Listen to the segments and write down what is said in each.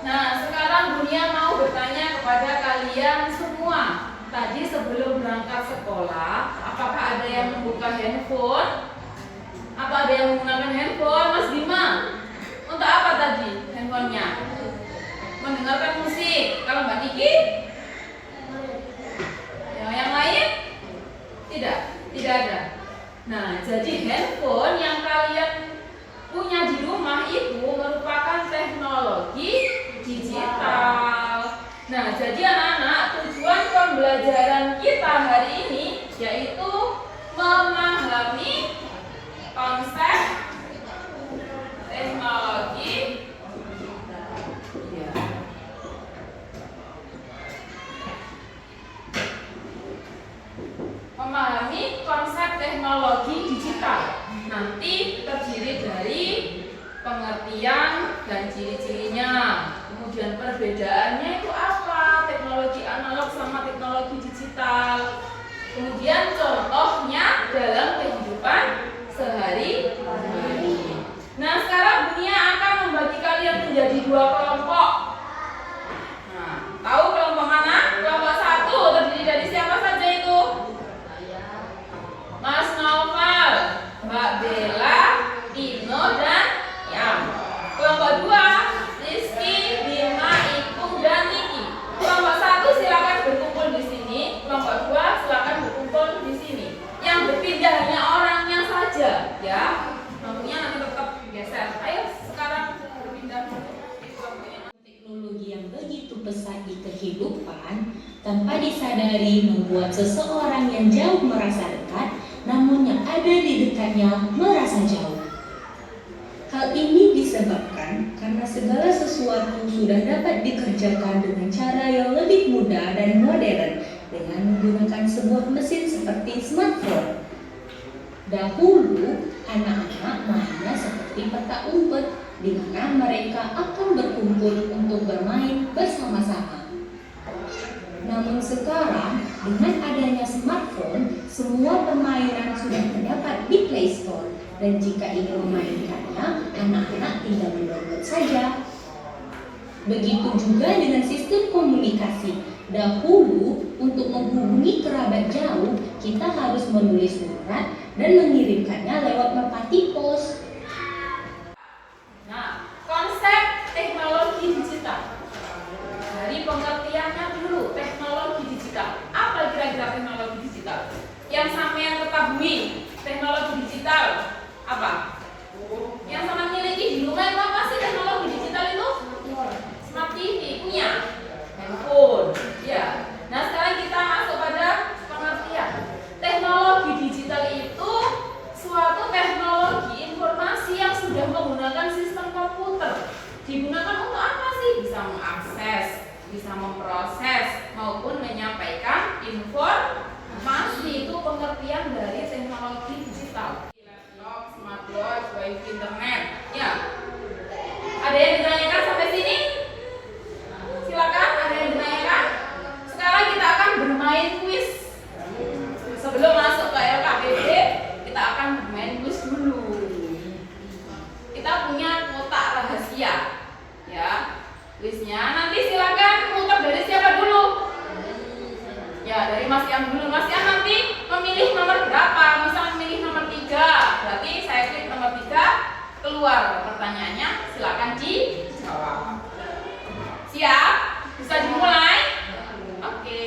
Nah, sekarang Bunia mau bertanya kepada kalian semua. Tadi sebelum berangkat sekolah, apakah ada yang membuka handphone? Apa ada yang menggunakan handphone, Mas Bima? Untuk apa tadi handphonenya? Mendengarkan musik. Kalau Mbak Niki? Yang lain? Tidak ada. Nah, jadi handphone yang kalian punya di rumah itu merupakan teknologi digital. Nah, jadi anak-anak, tujuan pembelajaran kita hari ini yaitu memahami konsep teknologi ya. Memahami konsep teknologi digital. Nanti terdiri dari pengertian dan ciri-cirinya. Kemudian perbedaannya itu apa? Teknologi analog sama teknologi digital. Kemudian contohnya dalam kehidupan sehari-hari. Nah, sekarang Bunia akan membagi kalian menjadi dua kelompok. Nah, tahu kelompok mana? Kelompok satu terdiri dari siapa saja itu? Mas Noval, Mbak Bella, Dino, dan Yam. Kelompok dua, Rizky, Bima, Ipung, dan Niki. Kelompok satu silakan berkumpul di sini. Kelompok dua silakan berkumpul di sini. Yang berpindah hanya orangnya saja, ya. Lampunya nanti tetap geser. Ayo sekarang berpindah. Teknologi yang begitu pesat di kehidupan tanpa disadari membuat seseorang yang jauh merasa dekat, namun yang ada di dekatnya merasa jauh. Hal ini disebabkan karena segala sesuatu sudah dapat dikerjakan dengan cara yang lebih mudah dan modern dengan menggunakan sebuah mesin seperti smartphone. Dahulu, anak-anak mainnya seperti petak umpet, di mana mereka akan berkumpul untuk bermain bersama-sama. Namun sekarang, dengan adanya smartphone, semua permainan sudah terdapat di Play Store. Dan jika ingin memainkannya, anak-anak tinggal mendownload saja. Begitu juga dengan sistem komunikasi. Dahulu, untuk menghubungi kerabat jauh, kita harus menulis surat dan mengirimkannya lewat merpati pos. Nah, konsep teknologi digital. Dari pengertiannya dulu, teknologi digital. Apa kira-kira teknologi digital? Yang sampean ketahui, teknologi digital apa? Yang sama miliki di rumah itu apa sih teknologi digital itu? Smart TV, punya handphone. Ya. Nah, sekarang kita masuk pada pengertian. Teknologi digital itu suatu teknologi informasi yang sudah menggunakan sistem komputer. Digunakan untuk apa sih? Bisa mengakses, bisa memproses maupun menyampaikan informasi. Itu pengertian dari teknologi digital. Laptop, smartwatch, wifi, internet. Ya. Ada yang ditanyakan sampai sini? Silakan, ada yang ditanyakan? Sekarang kita akan bermain quiz. Sebelum masuk ke LKPD, kita akan bermain quiz dulu. Kita punya kotak rahasia, ya. Quiznya nanti silakan muter dari siapa dulu? Ya, dari Mas Ian dulu. Mas Ian nanti memilih nomor berapa? Misal memilih nomor 3, berarti saya klik nomor 3, keluar pertanyaannya, silakan dijawab. Siap? Bisa dimulai? Oke.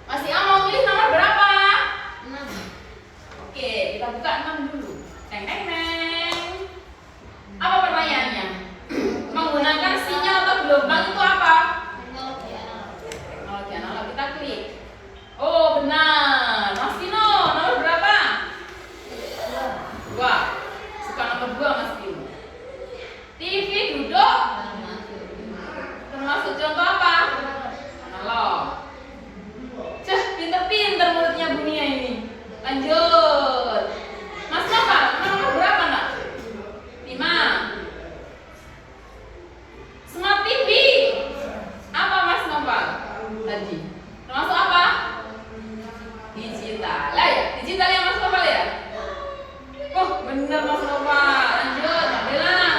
Mas Ian mau milih nomor berapa? 6. Oke, kita buka 6 dulu. Teng teng teng. Apa pertanyaannya? Menggunakan sinyal atau gelombang itu apa? Teknologi analog. Kita klik. Oh, benar. Mas Tino, nomor berapa? 2. Suka nomor 2, Mas Tino. TV duduk. Termasuk contoh apa? Analog. Cah, pinter-pinter mulutnya Bunia ini. Lanjut. Mas Nova, nomor berapa, Nak? 5. Smart TV. Apa Mas Nova tadi? Termasuk apa? Digital. Lah ya, digital ya Mas Nova ya? Oh, bener Mas Nova. Lanjut, Mbak Bella.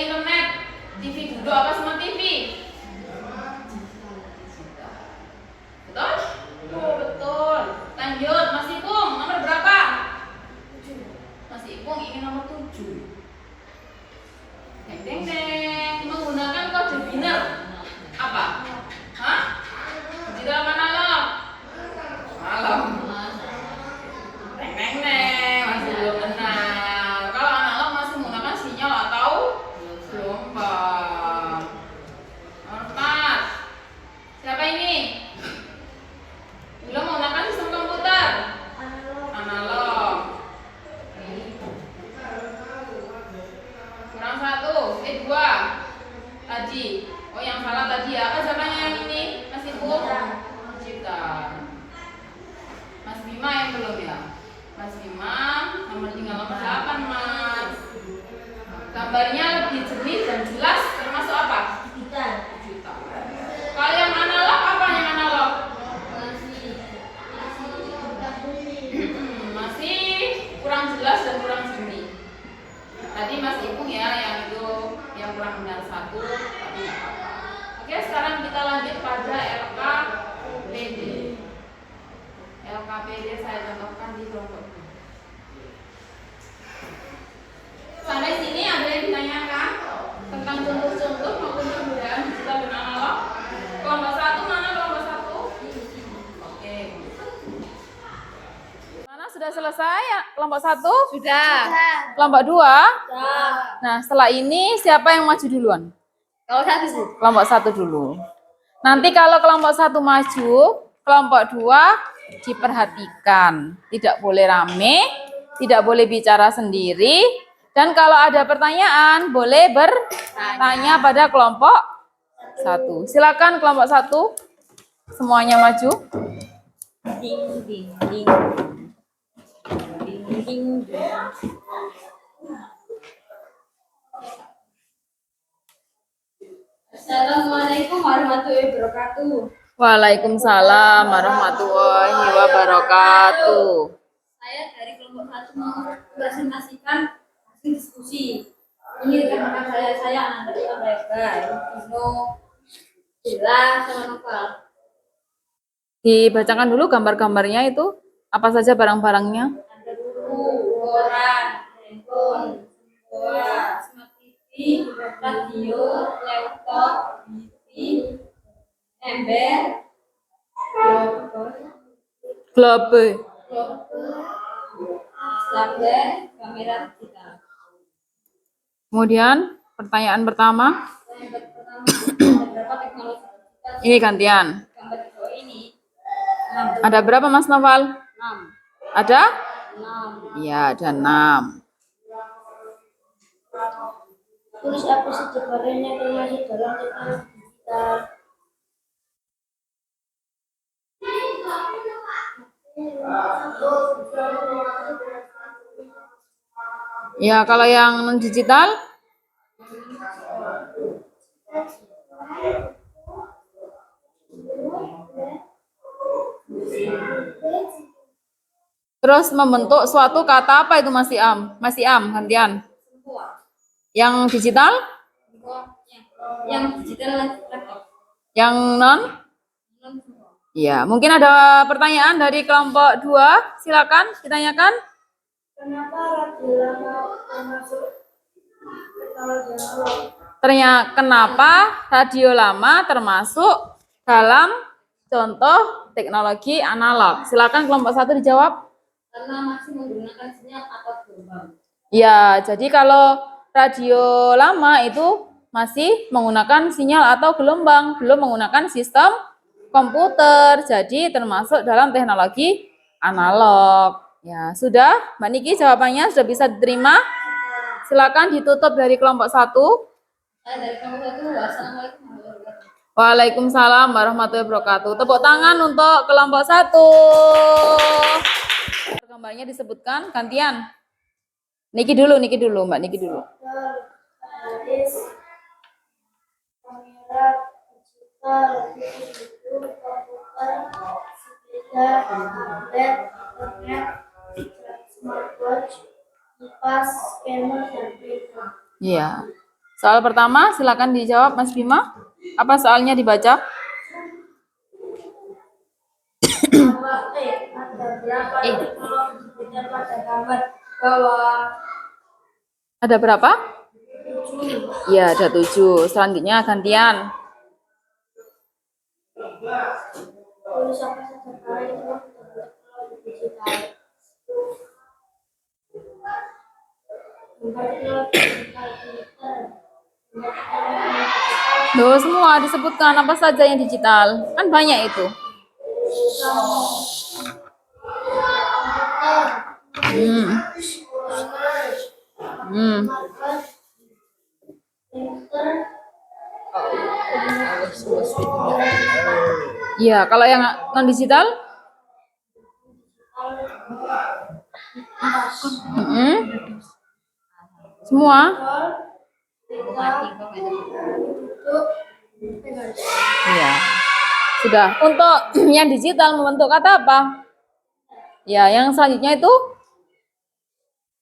internet. TV dulu apa sama TV? Betul? Oh, betul. Lanjut, Mas Ipung, nomor berapa? Mas Ipung ingin nomor 7. Deng deng deng. Menggunakan kode biner. Apa? Hah? Digital mana lo? Malam. Deng deng deng. Masih belum benar. Kalau analog masih menggunakan sinyal atau gelombang. Nomor 4. Siapa ini? Belum menggunakan sistem komputer. Analog. Kurang 1, 2 tadi. Oh, yang salah tadi ya. Apa jawabannya yang ini? Mas Ibu? Digital. Mas Bima yang belum ya? Mas Bima, nomor tinggal nomor 8, Mas. Gambarnya lebih jernih dan jelas, termasuk apa? Digital. Kalau yang analog, apa yang analog? Masih kurang jelas dan kurang jernih. Tadi Mas Ipung ya yang itu yang kurang benar 1, tapi nggak apa-apa. Oke, sekarang kita lanjut pada LKPD. LKPD saya contohkan di kelompok. Sampai sini ada yang ditanyakan tentang contoh-contoh maupun perbedaan digital dan analog. Kelompok 1 mana kelompok 1? Oke. Mana sudah selesai ya? Kelompok 1? Sudah. Kelompok 2? Sudah. Nah, setelah ini siapa yang maju duluan? Kelompok 1 dulu. Nanti kalau kelompok 1 maju, kelompok 2 diperhatikan. Tidak boleh rame, tidak boleh bicara sendiri. Dan kalau ada pertanyaan, boleh bertanya pada kelompok 1. Silakan kelompok 1. Semuanya maju. Ding ding ding. Ding ding ding. Assalamualaikum warahmatullahi wabarakatuh. Waalaikumsalam warahmatullahi wabarakatuh. Saya dari kelompok 1 mau presentasikan hasil diskusi. Ini rekan saya Ananda Mereka, Dino, Dila, sama Noval. Dibacakan dulu gambar-gambarnya itu. Apa saja barang-barangnya? Ada buku, koran, handphone, bola, smart TV, radio, laptop, TV, ember, Globe. stapler, kamera digital. Kemudian pertanyaan pertama. Yang pertama, ada berapa teknologi digital? Ini gantian. Gambar di bawah ini Ada berapa Mas Noval? 6. Ada? 6. Iya, ada 6. Tulis apa saja barangnya termasuk dalam teknologi digital. Ya, kalau yang non digital terus membentuk suatu kata apa itu Mas Iam? Mas Iam, gantian. Yang digital? Yang digital laptop. Yang non? Ya, mungkin ada pertanyaan dari kelompok 2. Silakan ditanyakan. Kenapa radio lama termasuk teknologi analog? Kenapa radio lama termasuk dalam contoh teknologi analog? Silakan kelompok 1 dijawab. Karena masih menggunakan sinyal atau gelombang. Ya, jadi kalau radio lama itu masih menggunakan sinyal atau gelombang, belum menggunakan sistem komputer. Jadi termasuk dalam teknologi analog. Ya, sudah, Mbak Niki jawabannya sudah bisa diterima. Silakan ditutup dari kelompok 1. Saya dari kelompok 1. Wassalamualaikum warahmatullahi wabarakatuh. Waalaikumsalam warahmatullahi wabarakatuh. Tepuk tangan untuk kelompok 1. Gambarnya disebutkan gantian. Niki dulu, Mbak Niki dulu. Kamera digital, komputer, sepeda, tablet, internet, smartwatch, kipas, scanner, dan printer. Iya. Soal pertama silakan dijawab Mas Bima. Apa soalnya dibaca? Ada berapa teknologi digital pada gambar bawah? Ada berapa? Ya, ada 7. Selanjutnya gantian. Tulis apa saja karya itu teknologi digital. Teknologi digital. Loh, semua disebutkan apa saja yang digital. Kan banyak itu. Hmm. Hmm. Iya, kalau yang non digital? Semua? Iya. Sudah. Untuk yang digital membentuk kata apa? Ya, yang selanjutnya itu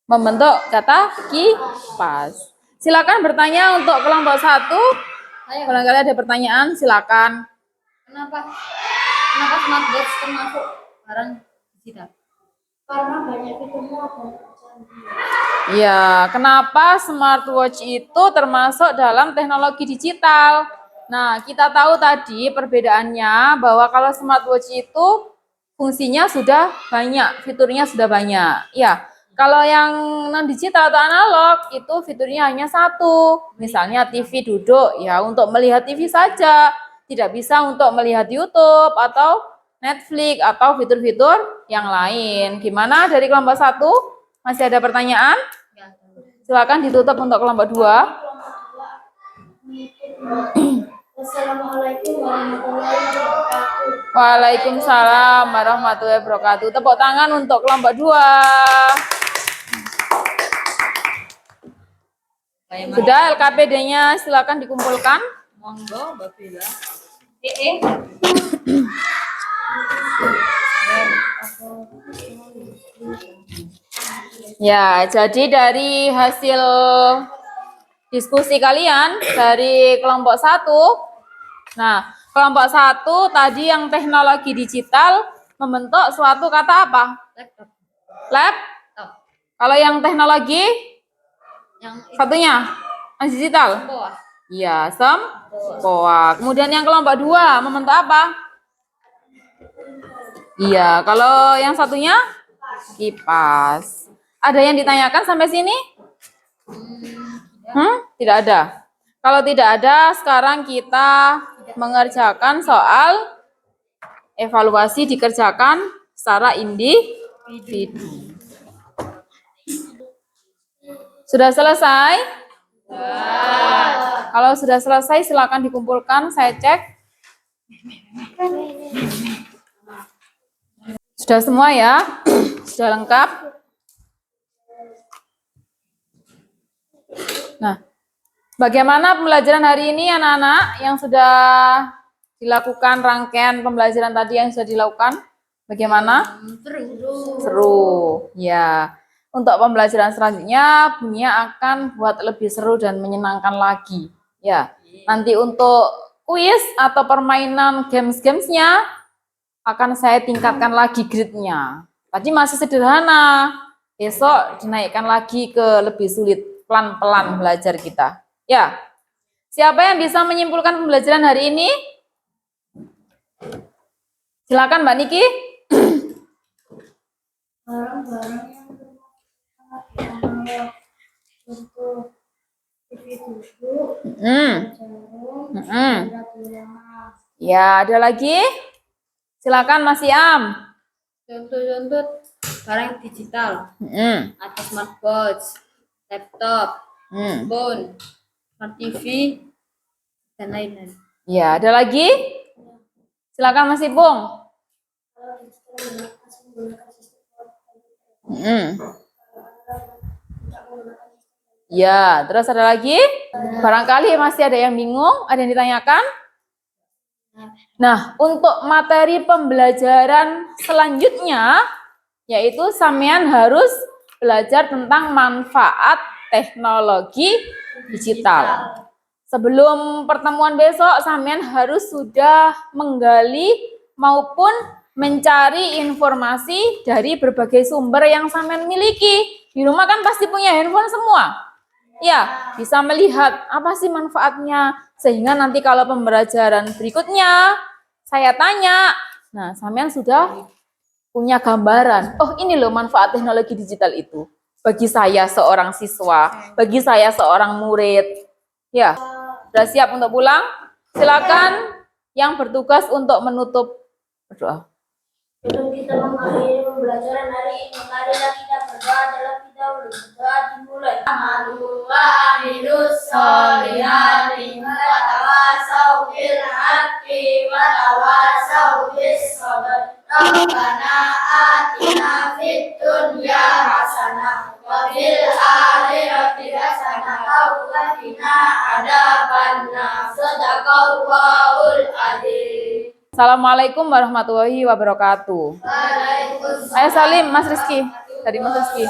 membentuk kata kipas. Silakan bertanya untuk kelompok 1. Barangkali ada pertanyaan, silakan. Kenapa smartwatch termasuk barang digital? Karena banyak fiturnya dan canggih. Ya, kenapa smartwatch itu termasuk dalam teknologi digital? Nah, kita tahu tadi perbedaannya bahwa kalau smartwatch itu fungsinya sudah banyak, fiturnya sudah banyak. Ya, kalau yang non digital atau analog itu fiturnya hanya satu. Misalnya TV duduk, ya untuk melihat TV saja. Tidak bisa untuk melihat YouTube atau Netflix atau fitur-fitur yang lain. Gimana dari kelompok 1? Masih ada pertanyaan? Silakan ditutup untuk kelompok 2. Assalamualaikum warahmatullahi wabarakatuh. Waalaikumsalam warahmatullahi wabarakatuh. Tepuk tangan untuk kelompok 2. Sudah LKPD-nya silakan dikumpulkan. Monggo, Mbak Bella. Ya, jadi dari hasil diskusi kalian dari kelompok 1. Nah, kelompok 1 tadi yang teknologi digital membentuk suatu kata apa? Laptop. Laptop. Kalau yang teknologi Yang satunya yang digital? bawah. Iya, sempoa. Kemudian yang kelompok 2 membentuk apa? Iya, kalau yang satunya kipas. Ada yang ditanyakan sampai sini? Tidak ada. Kalau tidak ada, sekarang kita mengerjakan soal evaluasi dikerjakan secara individu. Sudah selesai? Kalau sudah selesai, silakan dikumpulkan. Saya cek. Sudah semua ya? Sudah lengkap? Nah, bagaimana pembelajaran hari ini anak-anak yang sudah dilakukan rangkaian pembelajaran tadi yang sudah dilakukan? Bagaimana? Seru. Ya. Untuk pembelajaran selanjutnya, Bunia akan buat lebih seru dan menyenangkan lagi. Ya. Nanti untuk kuis atau permainan games-gamesnya akan saya tingkatkan lagi grade-nya. Tadi masih sederhana. Besok dinaikkan lagi ke lebih sulit. Pelan-pelan belajar kita. Ya. Siapa yang bisa menyimpulkan pembelajaran hari ini? Silakan Mbak Niki. Barang-barang yang sangat untuk TV duduk, jarum, Ya, ada lagi? Silakan Mas Iam. contoh-contoh barang digital. Ada smartwatch, laptop, phone, smart TV, dan lain-lain. Ya, ada lagi? Silakan Mas Ipung. Ya, terus ada lagi? Barangkali masih ada yang bingung, ada yang ditanyakan? Nah, untuk materi pembelajaran selanjutnya, yaitu sampean harus belajar tentang manfaat teknologi digital. Sebelum pertemuan besok, sampean harus sudah menggali maupun mencari informasi dari berbagai sumber yang sampean miliki. Di rumah kan pasti punya handphone semua. Ya, bisa melihat apa sih manfaatnya. Sehingga nanti kalau pembelajaran berikutnya, saya tanya, nah sampean sudah punya gambaran. Oh, ini loh manfaat teknologi digital itu. Bagi saya seorang siswa, bagi saya seorang murid. Ya, sudah siap untuk pulang? Silakan yang bertugas untuk menutup berdoa. Sebelum kita mengakhiri pembelajaran hari ini, marilah kita berdoa terlebih dahulu. Berdoa dimulai. Amanu wa amilus solihati wa tawasau bil haqqi wa tawasau bis sabr. Rabbana atina fid dunya hasanah wa fil akhirati hasanah wa qina adzabannar. Shadaqallahul adzim. Assalamualaikum warahmatullahi wabarakatuh. Waalaikumsalam. Ayo Salim, Mas Rizky. Dari Mas Rizky.